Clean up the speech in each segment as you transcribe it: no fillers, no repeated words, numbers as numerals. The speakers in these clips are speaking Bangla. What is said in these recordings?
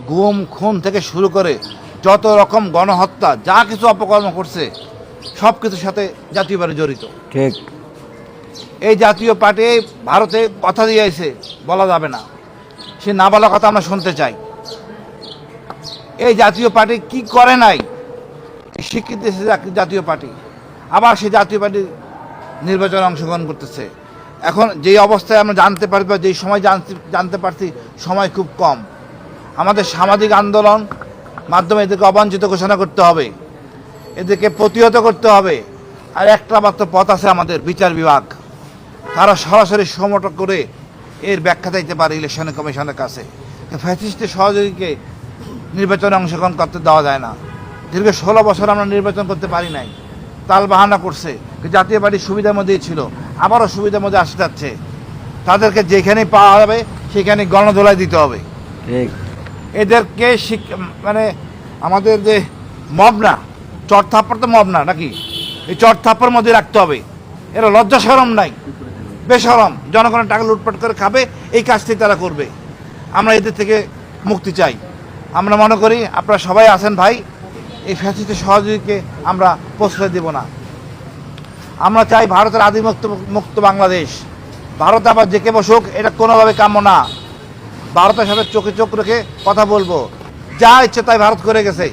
গুম খুন থেকে শুরু করে যত রকম গণহত্যা যা কিছু অপকর্ম করছে সব কিছুর সাথে জাতীয় পার্টি জড়িত। ঠিক। এই জাতীয় পার্টি ভারতে কথা দিয়েছে, বলা যাবে না, সে না বলা কথা আমরা শুনতে চাই। এই জাতীয় পার্টি কি করে নাই স্বীকৃতি দিয়েছে জাতীয় পার্টি, আবার সেই জাতীয় পার্টি নির্বাচনে অংশগ্রহণ করতেছে। এখন যেই অবস্থায় আমরা জানতে পারি বা যেই সময় জানতে পারছি সময় খুব কম। আমাদের সামাজিক আন্দোলন মাধ্যমে এদেরকে অবাঞ্ছিত ঘোষণা করতে হবে, এদেরকে প্রতিহত করতে হবে। আর একটা মাত্র পথ আছে আমাদের, বিচার বিভাগ। তারা সরাসরি সমটক করে এর ব্যাখ্যা দিতে পারে ইলেকশন কমিশনের কাছে। ফ্যাসিস্টের সহযোগীকে নির্বাচনে অংশগ্রহণ করতে দেওয়া যায় না। দীর্ঘ 16 বছর আমরা নির্বাচন করতে পারি নাই, তাল বাহানা করছে। জাতীয় পার্টি সুবিধার মধ্যেই ছিল, আবারও সুবিধার মধ্যে আসতে যাচ্ছে। তাদেরকে যেখানেই পাওয়া যাবে সেখানে গণধোলাই দিতে হবে। ঠিক। এদেরকে মানে আমাদের যে মব না, চট থাপ্পড় তো মব না নাকি, এই চট থাপ্পড়ের মধ্যে রাখতে হবে। এরা লজ্জা শরম নাই, বেশরম, জনগণের টাকা লুটপাট করে খাবে, এই কাজটি তারা করবে। আমরা এদের থেকে মুক্তি চাই। আমরা মনে করি আপনারা সবাই আছেন ভাই, এই ফ্যাসিস্টের সহযোগীকে আমরা প্রশ্রয় দেব না। আমরা চাই ভারতের আদিমুক্ত মুক্ত বাংলাদেশ। ভারত আবার জেকে বসুক, এটা কোনোভাবে কাম্য না। ভারতের সাথে চোখে চোখ রেখে কথা বলবো, যা ইচ্ছে তাই ভারত করে গেছে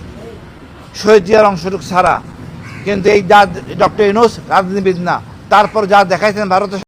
শহীদ জিয়ার অংশটুক ছাড়া। কিন্তু এই যা ডক্টর ইউনূস রাজনীতিবিদ না, তারপর যা দেখাইছেন ভারতের